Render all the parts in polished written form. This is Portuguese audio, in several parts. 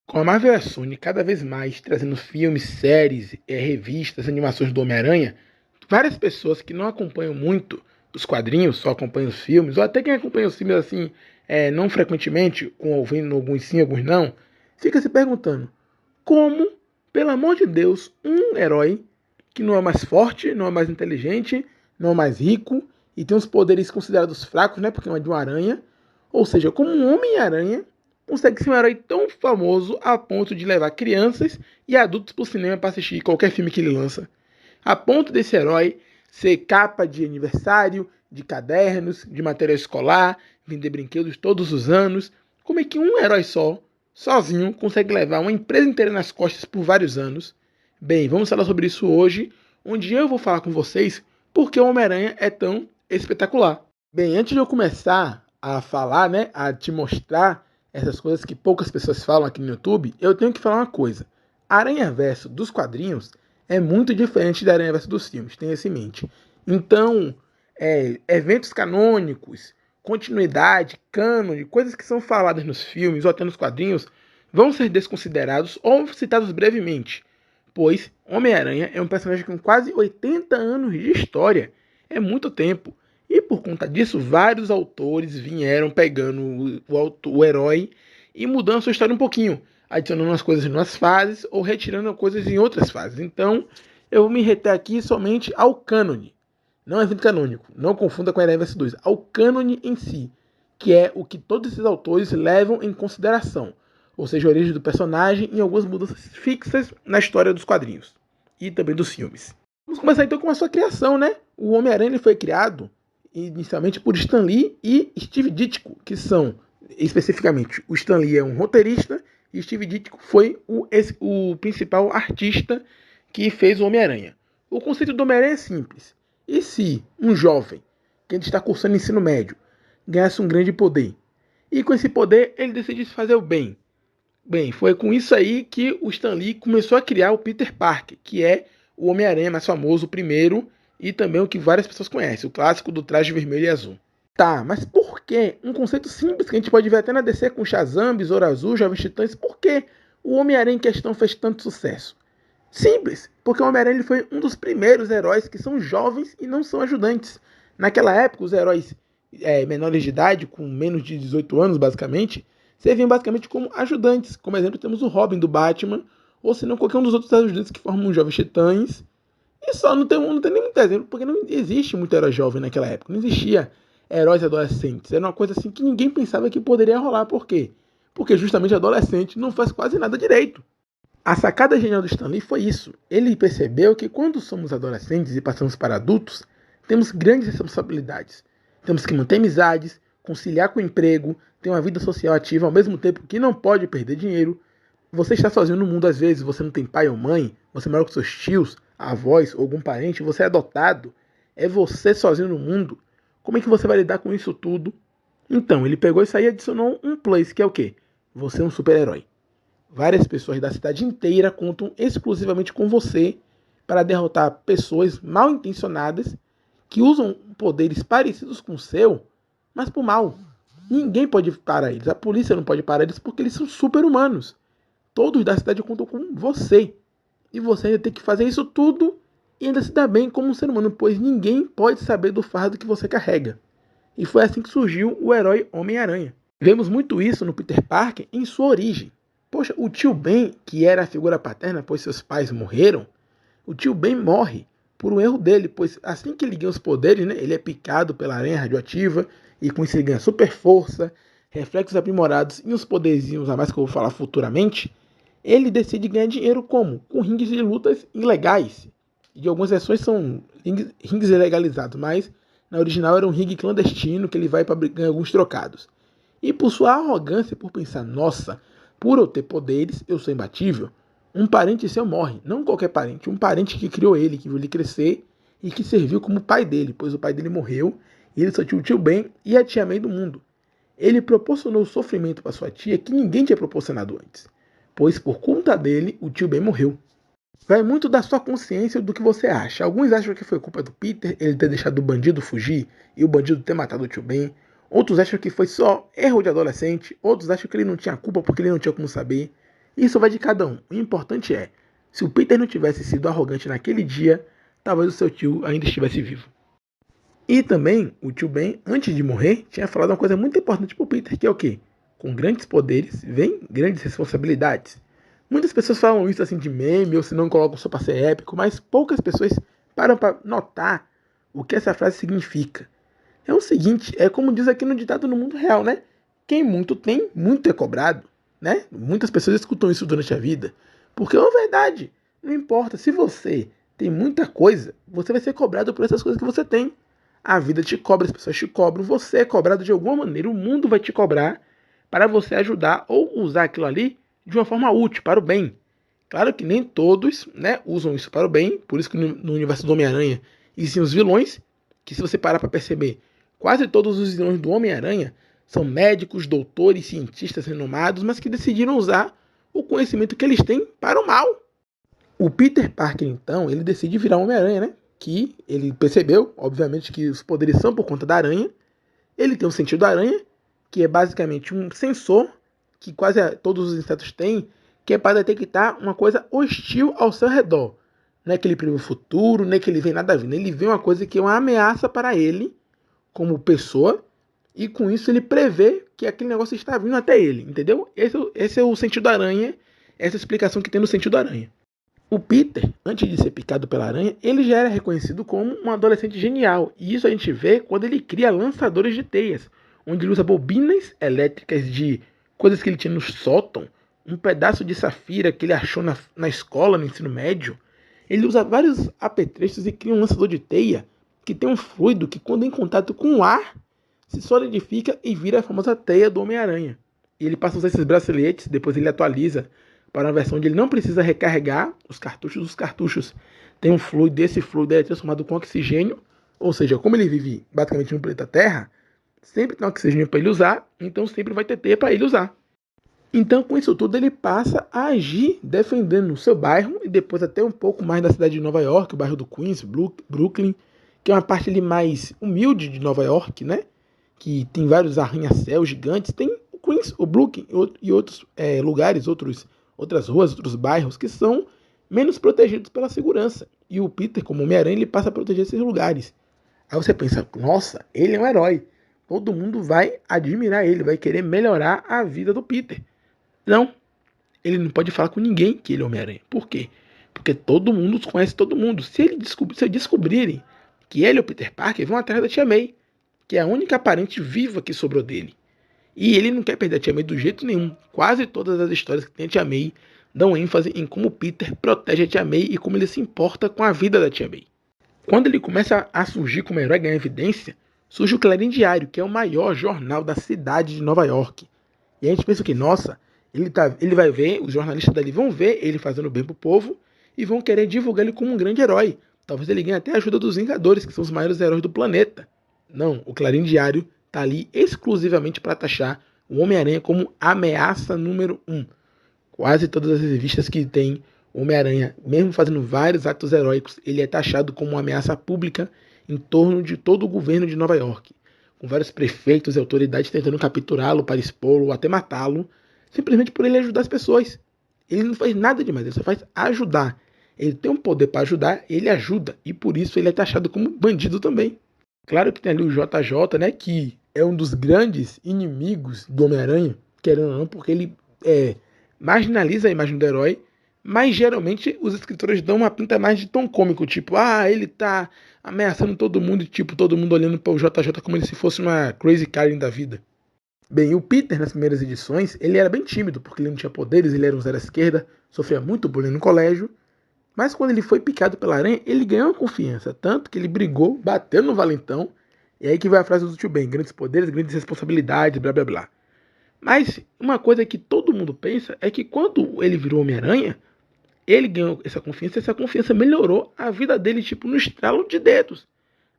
Com a Marvel e a Sony cada vez mais trazendo filmes, séries, revistas, animações do Homem-Aranha, várias pessoas que não acompanham muito os quadrinhos, só acompanham os filmes, ou até quem acompanha os filmes assim, não frequentemente, ouvindo alguns sim, alguns não, fica se perguntando como, pelo amor de Deus, um herói que não é mais forte, não é mais inteligente, não é mais rico e tem os poderes considerados fracos, né, porque é de uma aranha, ou seja, como um Homem-Aranha consegue ser um herói tão famoso a ponto de levar crianças e adultos para o cinema para assistir qualquer filme que ele lança. A ponto desse herói ser capa de aniversário, de cadernos, de material escolar, vender brinquedos todos os anos. Como é que um herói só, sozinho, consegue levar uma empresa inteira nas costas por vários anos? Bem, vamos falar sobre isso hoje, onde eu vou falar com vocês porque o Homem-Aranha é tão espetacular. Bem, antes de eu começar a falar, né, a te mostrar essas coisas que poucas pessoas falam aqui no YouTube, eu tenho que falar uma coisa. A Aranha-Verso dos quadrinhos é muito diferente da Aranha-Verso dos filmes, tenha isso em mente. Então, eventos canônicos, continuidade, cânone, coisas que são faladas nos filmes ou até nos quadrinhos, vão ser desconsiderados ou citados brevemente, pois Homem-Aranha é um personagem com quase 80 anos de história. É muito tempo. E por conta disso, vários autores vieram pegando o herói e mudando sua história um pouquinho, adicionando umas coisas em umas fases ou retirando coisas em outras fases. Então, eu vou me reter aqui somente ao cânone. Não é evento canônico, não confunda com a Aranha vs 2, ao cânone em si, que é o que todos esses autores levam em consideração, ou seja, a origem do personagem e algumas mudanças fixas na história dos quadrinhos e também dos filmes. Vamos começar então com a sua criação, né? O Homem-Aranha foi criado inicialmente por Stan Lee e Steve Ditko, que são, especificamente, o Stan Lee é um roteirista e Steve Ditko foi o principal artista que fez o Homem-Aranha. O conceito do Homem-Aranha é simples. E se um jovem, que está cursando ensino médio, ganhasse um grande poder, e com esse poder ele decidisse fazer o bem? Bem, foi com isso aí que o Stan Lee começou a criar o Peter Parker, que é o Homem-Aranha mais famoso, o primeiro, e também o que várias pessoas conhecem, o clássico do traje vermelho e azul. Tá, mas por que um conceito simples que a gente pode ver até na DC com Shazam, Besouro Azul, Jovens Titãs, por que o Homem-Aranha em questão fez tanto sucesso? Simples, porque o Homem-Aranha foi um dos primeiros heróis que são jovens e não são ajudantes. Naquela época, os heróis menores de idade, com menos de 18 anos, basicamente, serviam basicamente como ajudantes. Como exemplo, temos o Robin do Batman, ou se não, qualquer um dos outros ajudantes que formam os Jovens Titãs. E só não tem nem muito exemplo, porque não existe muito herói jovem naquela época. Não existia heróis adolescentes. Era uma coisa assim que ninguém pensava que poderia rolar. Por quê? Porque justamente adolescente não faz quase nada direito. A sacada genial do Stan Lee foi isso. Ele percebeu que quando somos adolescentes e passamos para adultos, temos grandes responsabilidades. Temos que manter amizades, conciliar com o emprego, ter uma vida social ativa ao mesmo tempo que não pode perder dinheiro. Você está sozinho no mundo às vezes, você não tem pai ou mãe, você mora com seus tios, avós ou algum parente, você é adotado. É você sozinho no mundo. Como é que você vai lidar com isso tudo? Então, ele pegou isso aí e adicionou um plus, que é o quê? Você é um super-herói. Várias pessoas da cidade inteira contam exclusivamente com você para derrotar pessoas mal intencionadas que usam poderes parecidos com o seu, mas por mal. Ninguém pode parar eles. A polícia não pode parar eles porque eles são super-humanos. Todos da cidade contam com você. E você ainda tem que fazer isso tudo e ainda se dar bem como um ser humano, pois ninguém pode saber do fardo que você carrega. E foi assim que surgiu o herói Homem-Aranha. Vemos muito isso no Peter Parker em sua origem. Poxa, o tio Ben, que era a figura paterna, pois seus pais morreram, o tio Ben morre por um erro dele, pois assim que ele ganha os poderes, né, ele é picado pela aranha radioativa, e com isso ele ganha super força, reflexos aprimorados e uns poderzinhos a mais que eu vou falar futuramente. Ele decide ganhar dinheiro como? Com rings de lutas ilegais. E algumas versões são rings ilegalizados, mas na original era um ringue clandestino que ele vai para ganhar alguns trocados. E por sua arrogância, por pensar, nossa, por eu ter poderes, eu sou imbatível, um parente seu morre. Não qualquer parente, um parente que criou ele, que viu ele crescer e que serviu como pai dele, pois o pai dele morreu e ele só tinha o tio Ben e a tia May do mundo. Ele proporcionou sofrimento para sua tia que ninguém tinha proporcionado antes, pois por conta dele, o tio Ben morreu. Vai muito da sua consciência do que você acha. Alguns acham que foi culpa do Peter, ele ter deixado o bandido fugir e o bandido ter matado o tio Ben. Outros acham que foi só erro de adolescente. Outros acham que ele não tinha culpa porque ele não tinha como saber. Isso vai de cada um. O importante é, se o Peter não tivesse sido arrogante naquele dia, talvez o seu tio ainda estivesse vivo. E também, o tio Ben, antes de morrer, tinha falado uma coisa muito importante pro Peter, que é o quê? Com grandes poderes, vem grandes responsabilidades. Muitas pessoas falam isso assim de meme, ou se não colocam só para ser épico, mas poucas pessoas param para notar o que essa frase significa. É o seguinte, é como diz aqui no ditado no mundo real, né? Quem muito tem, muito é cobrado, né? Muitas pessoas escutam isso durante a vida, porque é uma verdade. Não importa, se você tem muita coisa, você vai ser cobrado por essas coisas que você tem. A vida te cobra, as pessoas te cobram, você é cobrado de alguma maneira, o mundo vai te cobrar para você ajudar ou usar aquilo ali de uma forma útil, para o bem. Claro que nem todos, né, usam isso para o bem, por isso que no universo do Homem-Aranha existem os vilões, que se você parar para perceber, quase todos os vilões do Homem-Aranha são médicos, doutores, cientistas renomados, mas que decidiram usar o conhecimento que eles têm para o mal. O Peter Parker, então, ele decide virar Homem-Aranha, né? Que ele percebeu, obviamente, que os poderes são por conta da aranha. Ele tem um sentido da aranha, que é basicamente um sensor que quase todos os insetos têm, que é para detectar uma coisa hostil ao seu redor. Não é que ele prevê o futuro, não é que ele vê nada vindo. Ele vê uma coisa que é uma ameaça para ele, como pessoa, e com isso ele prevê que aquele negócio está vindo até ele, entendeu? Esse é o sentido da aranha, essa é a explicação que tem no sentido da aranha. O Peter, antes de ser picado pela aranha, ele já era reconhecido como um adolescente genial. E isso a gente vê quando ele cria lançadores de teias, onde ele usa bobinas elétricas de coisas que ele tinha no sótão, um pedaço de safira que ele achou na escola, no ensino médio. Ele usa vários apetrechos e cria um lançador de teia que tem um fluido que, quando em contato com o ar, se solidifica e vira a famosa teia do Homem-Aranha. E ele passa a usar esses braceletes, depois ele atualiza para uma versão onde ele não precisa recarregar os cartuchos. Os cartuchos têm um fluido, esse fluido é transformado com oxigênio, ou seja, como ele vive basicamente no planeta Terra, sempre tem oxigênio para ele usar, então sempre vai ter teia para ele usar. Então, com isso tudo, ele passa a agir defendendo o seu bairro e depois até um pouco mais da cidade de Nova York, o bairro do Queens, Brooklyn, que é uma parte ali mais humilde de Nova York, né? Que tem vários arranha-céus gigantes. Tem o Queens, o Brooklyn e outros lugares, outras ruas, outros bairros que são menos protegidos pela segurança. E o Peter, como Homem-Aranha, ele passa a proteger esses lugares. Aí você pensa, nossa, ele é um herói. Todo mundo vai admirar ele, vai querer melhorar a vida do Peter. Não, ele não pode falar com ninguém que ele é Homem-Aranha. Por quê? Porque todo mundo conhece todo mundo. Se descobrirem que ele é o Peter Parker, vão atrás da Tia May, que é a única parente viva que sobrou dele. E ele não quer perder a Tia May do jeito nenhum. Quase todas as histórias que tem a Tia May dão ênfase em como Peter protege a Tia May e como ele se importa com a vida da Tia May. Quando ele começa a surgir como herói, ganhar evidência, surge o Clarim Diário, que é o maior jornal da cidade de Nova York. E a gente pensa que, nossa, ele vai ver, os jornalistas dali vão ver ele fazendo bem pro povo e vão querer divulgar ele como um grande herói. Talvez ele ganhe até a ajuda dos Vingadores, que são os maiores heróis do planeta. Não, o Clarim Diário está ali exclusivamente para taxar o Homem-Aranha como ameaça número 1. Quase todas as revistas que tem o Homem-Aranha, mesmo fazendo vários atos heróicos, ele é taxado como uma ameaça pública em torno de todo o governo de Nova York, com vários prefeitos e autoridades tentando capturá-lo para expô-lo ou até matá-lo, simplesmente por ele ajudar as pessoas. Ele não faz nada demais, ele só faz ajudar. Ele tem um poder para ajudar, ele ajuda, e por isso ele é taxado como bandido também. Claro que tem ali o JJ, né, que é um dos grandes inimigos do Homem-Aranha, querendo ou não, porque ele marginaliza a imagem do herói, mas geralmente os escritores dão uma pinta mais de tom cômico, tipo, ele tá ameaçando todo mundo, e tipo, todo mundo olhando para o JJ como se fosse uma Crazy Karen da vida. Bem, o Peter, nas primeiras edições, ele era bem tímido, porque ele não tinha poderes, ele era um zero à esquerda, sofria muito bullying no colégio, mas quando ele foi picado pela aranha, ele ganhou confiança, tanto que ele brigou, bateu no valentão, e aí que vai a frase do tio Ben, grandes poderes, grandes responsabilidades, blá blá blá. Mas uma coisa que todo mundo pensa é que quando ele virou Homem-Aranha, ele ganhou essa confiança e essa confiança melhorou a vida dele, tipo, no estralo de dedos.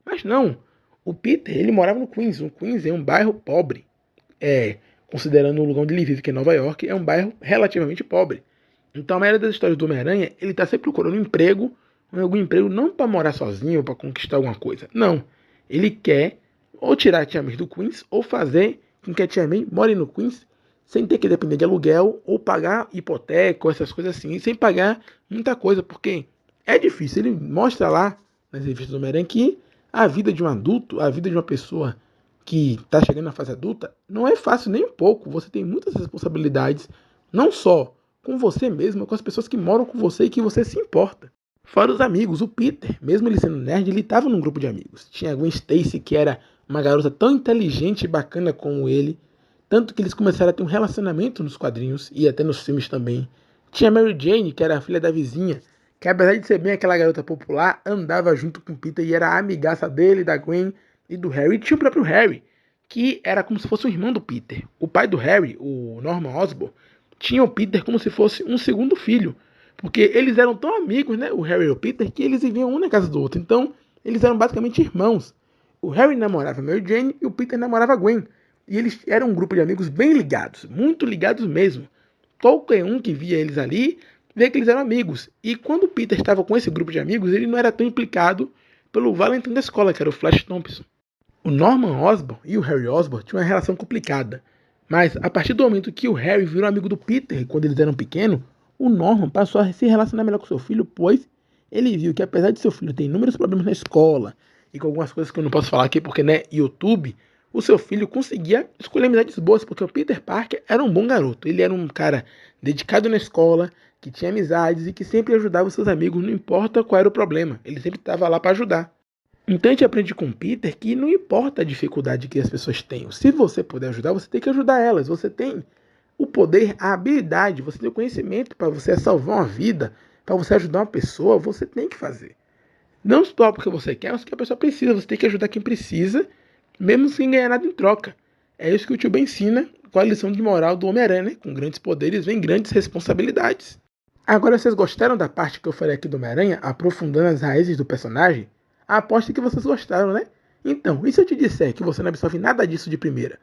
Mas não, o Peter, ele morava no Queens. O Queens é um bairro pobre. Considerando o lugar onde ele vive, que é Nova York, é um bairro relativamente pobre. Então a maioria das histórias do Homem-Aranha, ele está sempre procurando um emprego, algum emprego não para morar sozinho ou para conquistar alguma coisa. Não, ele quer ou tirar a Tia May do Queens ou fazer com que a Tia May more no Queens sem ter que depender de aluguel ou pagar hipoteca ou essas coisas assim, sem pagar muita coisa, porque é difícil. Ele mostra lá nas revistas do Homem-Aranha que a vida de um adulto, a vida de uma pessoa que está chegando na fase adulta, não é fácil nem um pouco. Você tem muitas responsabilidades, não só com você mesmo, mas com as pessoas que moram com você e que você se importa. Fora os amigos, o Peter, mesmo ele sendo nerd, ele estava num grupo de amigos. Tinha a Gwen Stacy, que era uma garota tão inteligente e bacana como ele, tanto que eles começaram a ter um relacionamento nos quadrinhos e até nos filmes também. Tinha a Mary Jane, que era a filha da vizinha, que apesar de ser bem aquela garota popular, andava junto com o Peter e era a amigaça dele, da Gwen e do Harry. E tinha o próprio Harry, que era como se fosse o irmão do Peter. O pai do Harry, o Norman Osborn, tinha o Peter como se fosse um segundo filho. Porque eles eram tão amigos, né, o Harry e o Peter, que eles viviam um na casa do outro. Então, eles eram basicamente irmãos. O Harry namorava a Mary Jane e o Peter namorava a Gwen. E eles eram um grupo de amigos bem ligados, muito ligados mesmo. Qualquer um que via eles ali, via que eles eram amigos. E quando o Peter estava com esse grupo de amigos, ele não era tão implicado pelo Valentine da escola, que era o Flash Thompson. O Norman Osborn e o Harry Osborn tinham uma relação complicada. Mas a partir do momento que o Harry virou amigo do Peter, quando eles eram pequenos, o Norman passou a se relacionar melhor com seu filho, pois ele viu que apesar de seu filho ter inúmeros problemas na escola e com algumas coisas que eu não posso falar aqui porque né, YouTube, o seu filho conseguia escolher amizades boas, porque o Peter Parker era um bom garoto. Ele era um cara dedicado na escola, que tinha amizades e que sempre ajudava os seus amigos, não importa qual era o problema. Ele sempre estava lá para ajudar. Então a gente aprende com o Peter que não importa a dificuldade que as pessoas tenham. Se você puder ajudar, você tem que ajudar elas. Você tem o poder, a habilidade, você tem o conhecimento para você salvar uma vida, para você ajudar uma pessoa, você tem que fazer. Não só porque você quer, mas porque a pessoa precisa. Você tem que ajudar quem precisa, mesmo sem ganhar nada em troca. É isso que o tio Ben ensina com a lição de moral do Homem-Aranha, né? Com grandes poderes vem grandes responsabilidades. Agora, vocês gostaram da parte que eu falei aqui do Homem-Aranha, aprofundando as raízes do personagem? Aposto que vocês gostaram, né? Então, e se eu te disser que você não absorve nada disso de primeira?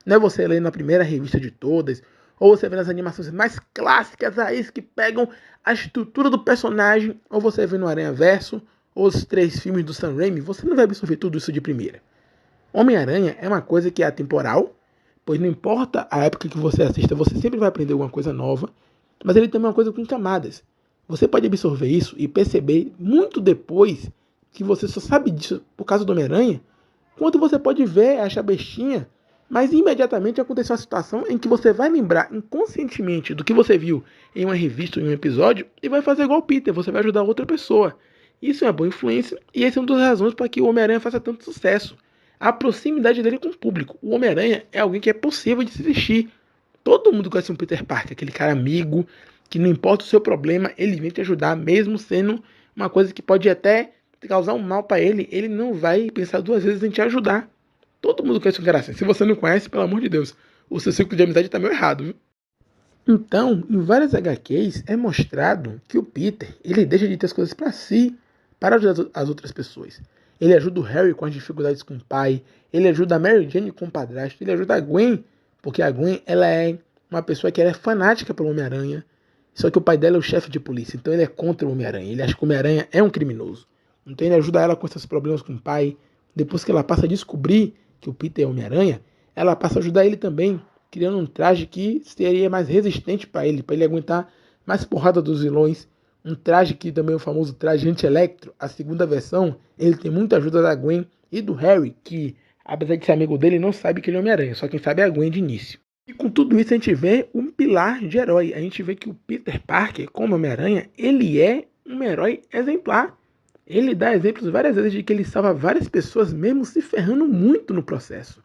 Não é você lendo a primeira revista de todas, ou você vendo as animações mais clássicas aí que pegam a estrutura do personagem, ou você vendo o Aranha Verso, ou os 3 filmes do Sam Raimi, você não vai absorver tudo isso de primeira. Homem-Aranha é uma coisa que é atemporal, pois não importa a época que você assista, você sempre vai aprender alguma coisa nova, mas ele também é uma coisa com camadas. Você pode absorver isso e perceber muito depois que você só sabe disso por causa do Homem-Aranha, quanto você pode ver, achar bestinha, mas imediatamente aconteceu uma situação em que você vai lembrar inconscientemente do que você viu em uma revista ou em um episódio e vai fazer igual o Peter, você vai ajudar outra pessoa. Isso é uma boa influência e essa é uma das razões para que o Homem-Aranha faça tanto sucesso. A proximidade dele com o público. O Homem-Aranha é alguém que é possível de se vestir. Todo mundo conhece um Peter Parker, aquele cara amigo, que não importa o seu problema, ele vem te ajudar, mesmo sendo uma coisa que pode até causar um mal para ele, ele não vai pensar 2 vezes em te ajudar. Todo mundo conhece um cara assim. Se você não conhece, pelo amor de Deus, o seu ciclo de amizade está meio errado, viu? Então, em várias HQs é mostrado que o Peter, ele deixa de ter as coisas para si, para ajudar as outras pessoas. Ele ajuda o Harry com as dificuldades com o pai, ele ajuda a Mary Jane com o padrasto, ele ajuda a Gwen, porque a Gwen ela é uma pessoa que ela é fanática pelo Homem-Aranha, só que o pai dela é o chefe de polícia, então ele é contra o Homem-Aranha, ele acha que o Homem-Aranha é um criminoso. Então ele ajuda ela com esses problemas com o pai. Depois que ela passa a descobrir que o Peter é Homem-Aranha, ela passa a ajudar ele também, criando um traje que seria mais resistente para ele aguentar mais porrada dos vilões. Um traje que também é o famoso traje anti-electro, a segunda versão, ele tem muita ajuda da Gwen e do Harry, que apesar de ser amigo dele, não sabe que ele é Homem-Aranha, só quem sabe é a Gwen de início. E com tudo isso a gente vê um pilar de herói, a gente vê que o Peter Parker, como Homem-Aranha, ele é um herói exemplar. Ele dá exemplos várias vezes de que ele salva várias pessoas mesmo se ferrando muito no processo.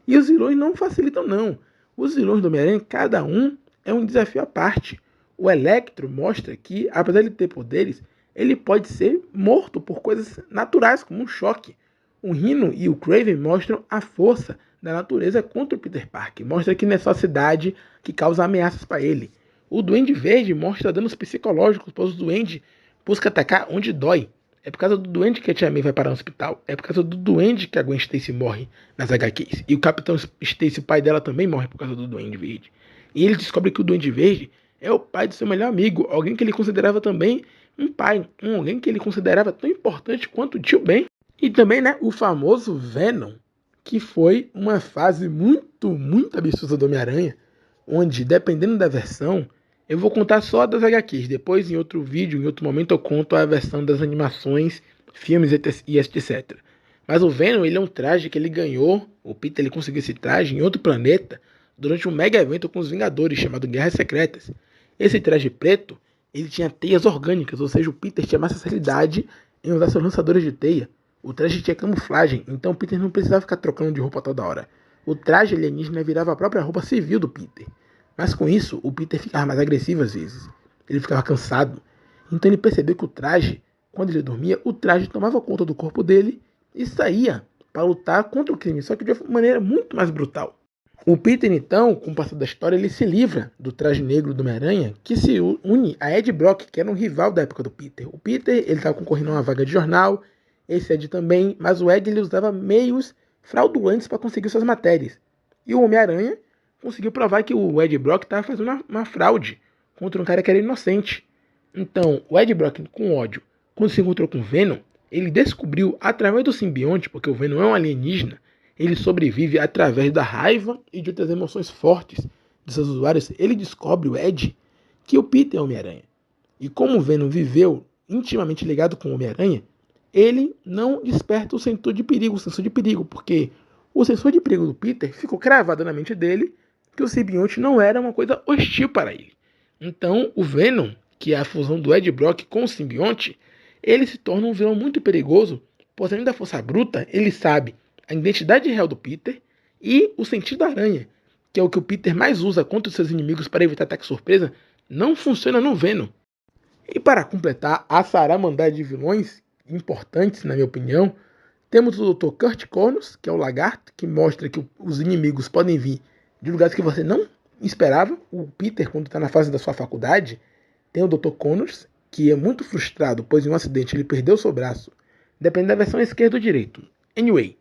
E os vilões não facilitam não. Os vilões do Homem-Aranha, cada um é um desafio à parte. O Electro mostra que, apesar de ter poderes, ele pode ser morto por coisas naturais, como um choque. O Rhino e o Kraven mostram a força da natureza contra o Peter Parker. Mostra que não é só a cidade que causa ameaças para ele. O Duende Verde mostra danos psicológicos, pois o Duende busca atacar onde dói. É por causa do Duende que a Tia May vai parar no hospital. É por causa do Duende que a Gwen Stacy morre nas HQs. E o Capitão Stacy, o pai dela, também morre por causa do Duende Verde. E ele descobre que o Duende Verde é o pai do seu melhor amigo. Alguém que ele considerava também um pai. Alguém que ele considerava tão importante quanto o Tio Ben. E também, né, o famoso Venom, que foi uma fase muito absurda do Homem-Aranha. onde, dependendo da versão, eu vou contar só das HQs. Depois, em outro vídeo, em outro momento, eu conto a versão das animações, filmes e etc. Mas o Venom, ele é um traje que ele ganhou, o Peter ele conseguiu esse traje em outro planeta, durante um mega evento com os Vingadores, chamado Guerras Secretas. Esse traje preto, ele tinha teias orgânicas, ou seja, o Peter tinha mais facilidade em usar seus lançadores de teia. O traje tinha camuflagem, então o Peter não precisava ficar trocando de roupa toda hora. O traje alienígena virava a própria roupa civil do Peter. Mas com isso, o Peter ficava mais agressivo às vezes. Ele ficava cansado. Então ele percebeu que o traje, quando ele dormia, o traje tomava conta do corpo dele e saía para lutar contra o crime, só que de uma maneira muito mais brutal. O Peter, então, com o passar da história, ele se livra do traje negro do Homem-Aranha, que se une a Ed Brock, que era um rival da época do Peter. O Peter, ele estava concorrendo a uma vaga de jornal, esse Ed também, mas o Ed ele usava meios fraudulentos para conseguir suas matérias. E o Homem-Aranha conseguiu provar que o Ed Brock estava fazendo uma fraude contra um cara que era inocente. Então, o Ed Brock, com ódio, quando se encontrou com o Venom, ele descobriu, através do simbionte, porque o Venom é um alienígena, ele sobrevive através da raiva e de outras emoções fortes de seus usuários. Ele descobre, o Ed, que o Peter é Homem-Aranha. E como o Venom viveu intimamente ligado com o Homem-Aranha, ele não desperta o sensor de perigo, porque o sensor de perigo do Peter ficou cravado na mente dele que o simbionte não era uma coisa hostil para ele. Então, o Venom, que é a fusão do Ed Brock com o simbionte, ele se torna um vilão muito perigoso, pois além da força bruta, ele sabe a identidade real do Peter e o sentido da aranha, que é o que o Peter mais usa contra os seus inimigos para evitar ataque surpresa, não funciona no Venom. E para completar a saramandá de vilões importantes, na minha opinião, temos o Dr. Kurt Connors, que é o lagarto, que mostra que os inimigos podem vir de lugares que você não esperava. O Peter, quando está na fase da sua faculdade, tem o Dr. Connors, que é muito frustrado, pois em um acidente ele perdeu seu braço, depende da versão esquerda ou direito. Anyway,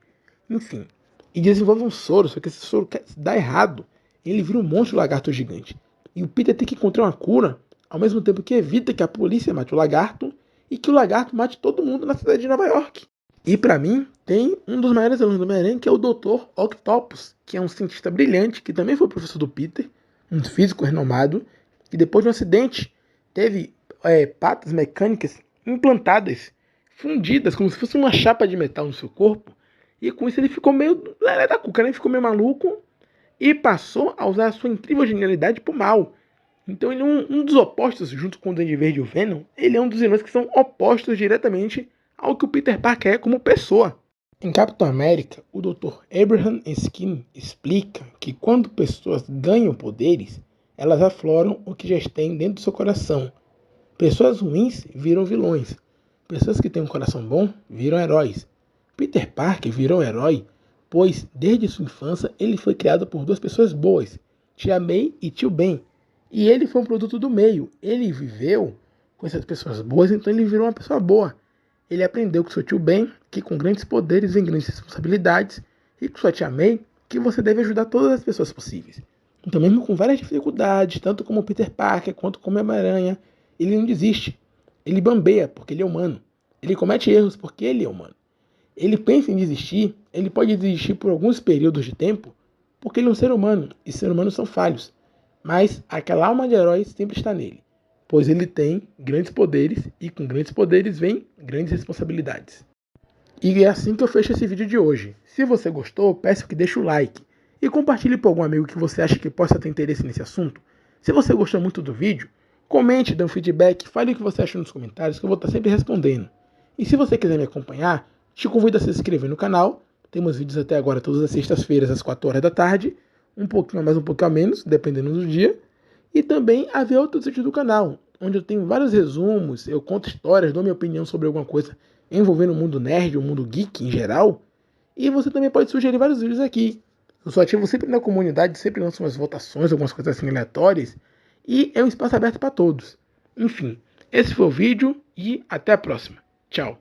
enfim, e desenvolve um soro, só que esse soro dá errado, ele vira um monstro lagarto gigante. E o Peter tem que encontrar uma cura, ao mesmo tempo que evita que a polícia mate o lagarto e que o lagarto mate todo mundo na cidade de Nova York. E para mim, tem um dos maiores alunos do Homem-Aranha, que é o Dr. Octopus, que é um cientista brilhante, que também foi professor do Peter, um físico renomado, que depois de um acidente teve patas mecânicas implantadas, fundidas, como se fosse uma chapa de metal no seu corpo, e com isso ele ficou meio da cuca, né? Ele ficou meio maluco e passou a usar a sua incrível genialidade pro mal. Então ele é um dos opostos, junto com o Duende Verde e o Venom, ele é um dos vilões que são opostos diretamente ao que o Peter Parker é como pessoa. Em Capitão América, o Dr. Abraham Skin explica que quando pessoas ganham poderes, elas afloram o que já tem dentro do seu coração. Pessoas ruins viram vilões. Pessoas que têm um coração bom viram heróis. Peter Parker virou um herói, pois desde sua infância ele foi criado por duas pessoas boas, Tia May e Tio Ben. E ele foi um produto do meio. Ele viveu com essas pessoas boas, então ele virou uma pessoa boa. Ele aprendeu com seu tio Ben que com grandes poderes vem grandes responsabilidades, e com sua tia May que você deve ajudar todas as pessoas possíveis. Então, mesmo com várias dificuldades, tanto como Peter Parker quanto como Homem-Aranha, ele não desiste. Ele bambeia porque ele é humano. Ele comete erros porque ele é humano. Ele pensa em desistir, ele pode desistir por alguns períodos de tempo, porque ele é um ser humano, e seres humanos são falhos. Mas aquela alma de herói sempre está nele, pois ele tem grandes poderes, e com grandes poderes vem grandes responsabilidades. E é assim que eu fecho esse vídeo de hoje. Se você gostou, peço que deixe o like, e compartilhe para algum amigo que você acha que possa ter interesse nesse assunto. Se você gostou muito do vídeo, comente, dê um feedback, fale o que você achou nos comentários, que eu vou estar sempre respondendo. E se você quiser me acompanhar, te convido a se inscrever no canal. Temos vídeos até agora todas as sextas-feiras às 4 horas da tarde, um pouquinho a mais, um pouquinho a menos, dependendo do dia. E também a ver outros vídeos do canal, onde eu tenho vários resumos, eu conto histórias, dou minha opinião sobre alguma coisa envolvendo o mundo nerd, o mundo geek em geral. E você também pode sugerir vários vídeos aqui. Eu sou ativo sempre na comunidade, sempre lanço umas votações, algumas coisas assim aleatórias. E é um espaço aberto para todos. Enfim, esse foi o vídeo e até a próxima. Tchau.